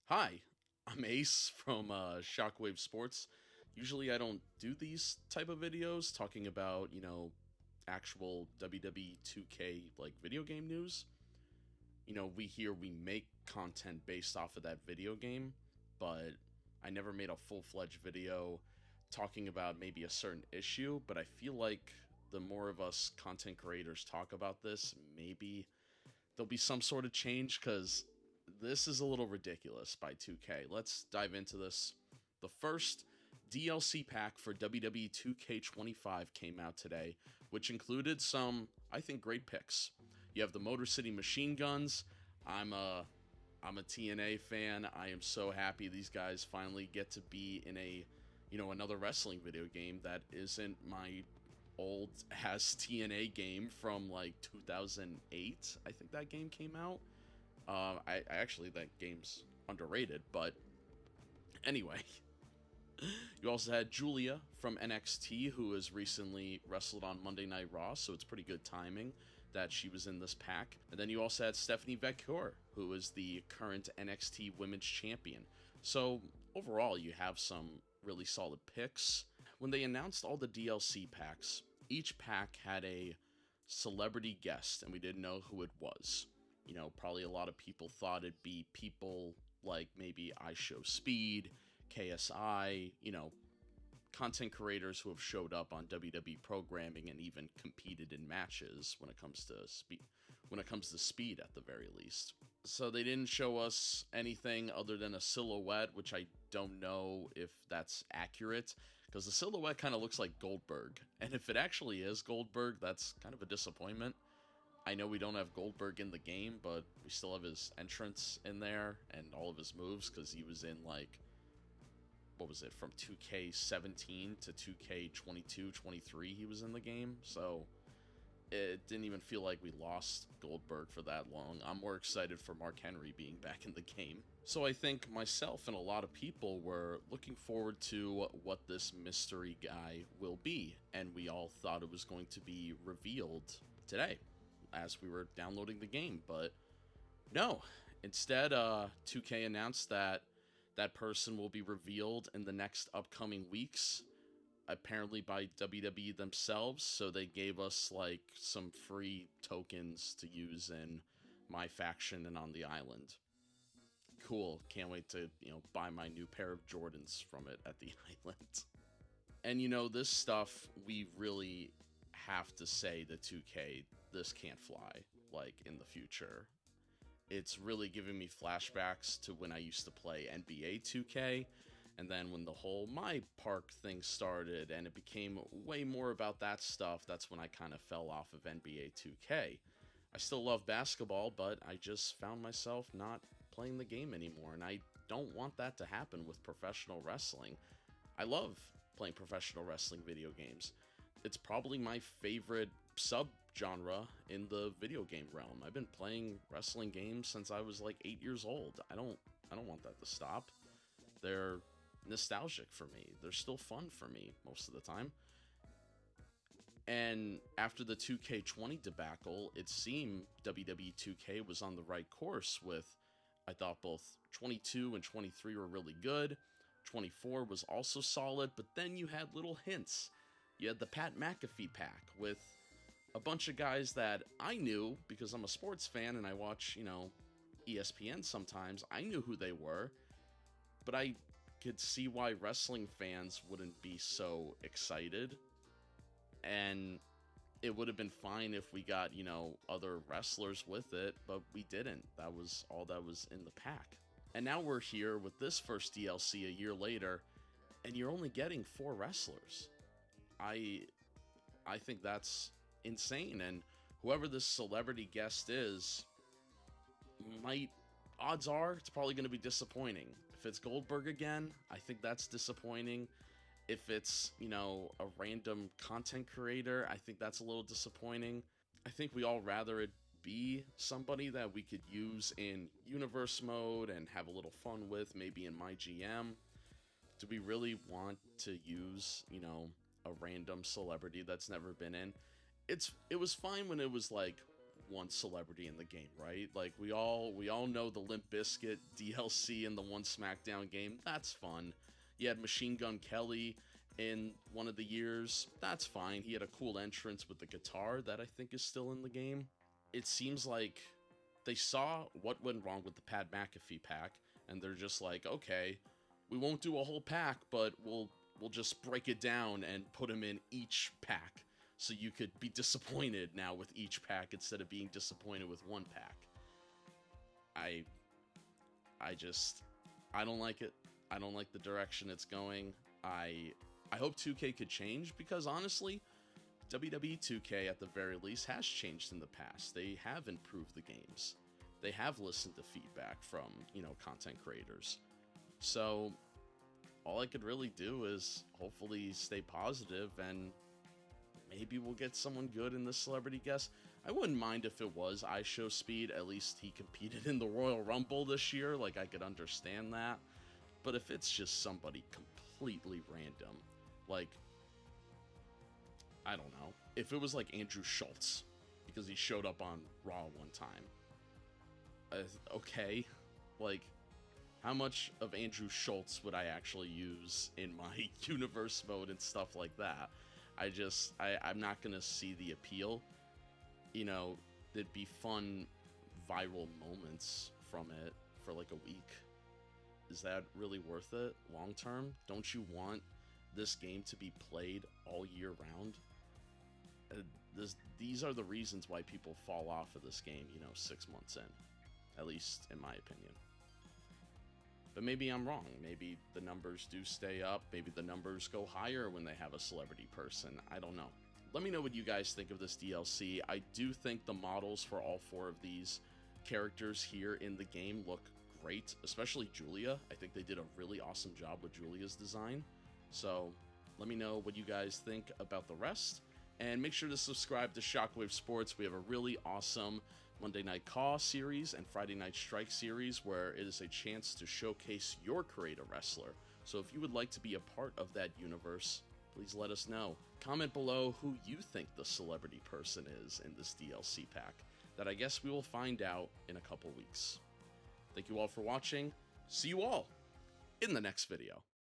Hi, I'm Ace from Shockwave Sports. Usually I don't do these type of videos talking about, actual WWE 2K like video game news. We make content based off of that video game, but I never made a full-fledged video talking about maybe a certain issue, but I feel like the more of us content creators talk about this, maybe there'll be some sort of change because this is a little ridiculous by 2K. Let's dive into this. The first DLC pack for WWE 2K25 came out today, which included some, I think, great picks. You have the Motor City Machine Guns. I'm a TNA fan. I am so happy these guys finally get to be in another wrestling video game that isn't my old ass TNA game from like 2008. I think that game came out. I actually, that game's underrated, but anyway. You also had Julia from NXT, who has recently wrestled on Monday Night Raw, so it's pretty good timing that she was in this pack. And then you also had Stephanie Vecchio, who is the current NXT Women's Champion. So overall, you have some really solid picks. When they announced all the DLC packs, each pack had a celebrity guest, and we didn't know who it was. Probably a lot of people thought it'd be people like maybe I Show Speed, KSI, content creators who have showed up on WWE programming and even competed in matches when it comes to speed at the very least. So they didn't show us anything other than a silhouette, which I don't know if that's accurate because the silhouette kind of looks like Goldberg. And if it actually is Goldberg, that's kind of a disappointment. I know we don't have Goldberg in the game, but we still have his entrance in there and all of his moves because he was in what was it, from 2K17 to 2K22-23 he was in the game. So it didn't even feel like we lost Goldberg for that long. I'm more excited for Mark Henry being back in the game. So I think myself and a lot of people were looking forward to what this mystery guy will be, and we all thought it was going to be revealed today as we were downloading the game, but no. Instead, 2K announced that that person will be revealed in the next upcoming weeks, apparently by WWE themselves, so they gave us like some free tokens to use in my faction and on the island. Cool, can't wait to, buy my new pair of Jordans from it at the island. And this stuff, we really have to say to 2K, this can't fly, like, in the future. It's really giving me flashbacks to when I used to play NBA 2K, and then when the whole My Park thing started, and it became way more about that stuff, that's when I kind of fell off of NBA 2K. I still love basketball, but I just found myself not playing the game anymore, and I don't want that to happen with professional wrestling. I love playing professional wrestling video games. It's probably my favorite sub-genre in the video game realm. I've been playing wrestling games since I was like 8 years old. I don't want that to stop. They're nostalgic for me. They're still fun for me most of the time. And after the 2K20 debacle, it seemed WWE 2K was on the right course with, I thought both 22 and 23 were really good. 24 was also solid, but then you had little hints. You had the Pat McAfee pack with a bunch of guys that I knew because I'm a sports fan and I watch, ESPN sometimes. I knew who they were, but I could see why wrestling fans wouldn't be so excited. And it would have been fine if we got, other wrestlers with it, but we didn't. That was all that was in the pack. And now we're here with this first DLC a year later, and you're only getting 4 wrestlers. I think that's insane, and whoever this celebrity guest is odds are it's probably going to be disappointing. If it's Goldberg again, I think that's disappointing. If it's, a random content creator, I think that's a little disappointing. I think we all rather it be somebody that we could use in universe mode and have a little fun with, maybe in my GM. Do we really want to use, a random celebrity that's never been in? It was fine when it was like one celebrity in the game, right? Like we all know the Limp Bizkit DLC in the one SmackDown game. That's fun. You had Machine Gun Kelly in one of the years. That's fine. He had a cool entrance with the guitar that I think is still in the game. It seems like they saw what went wrong with the Pat McAfee pack, and they're just like, okay, we won't do a whole pack, but we'll just break it down and put him in each pack, so you could be disappointed now with each pack instead of being disappointed with one pack. I don't like it. I don't like the direction it's going. I hope 2K could change, because honestly, WWE 2K at the very least has changed in the past. They have improved the games. They have listened to feedback from, content creators. So all I could really do is hopefully stay positive, and maybe we'll get someone good in the celebrity guest. I wouldn't mind if it was iShowSpeed. At least he competed in the Royal Rumble this year. Like, I could understand that. But if it's just somebody completely random, like, I don't know, if it was like Andrew Schultz because he showed up on Raw one time, okay, like, how much of Andrew Schultz would I actually use in my universe mode and stuff like that? I'm not gonna see the appeal. There'd be fun viral moments from it for like a week. Is that really worth it long term? Don't you want this game to be played all year round? These are the reasons why people fall off of this game, 6 months in, at least in my opinion. But maybe I'm wrong. Maybe the numbers do stay up. Maybe the numbers go higher when they have a celebrity person. I don't know. Let me know what you guys think of this DLC. I do think the models for all 4 of these characters here in the game look great, especially Julia. I think they did a really awesome job with Julia's design. So let me know what you guys think about the rest. And make sure to subscribe to Shockwave Sports. We have a really awesome Monday Night Caw series and Friday Night Strike series where it is a chance to showcase your creative wrestler. So if you would like to be a part of that universe, please let us know. Comment below who you think the celebrity person is in this DLC pack, that I guess we will find out in a couple weeks. Thank you all for watching. See you all in the next video.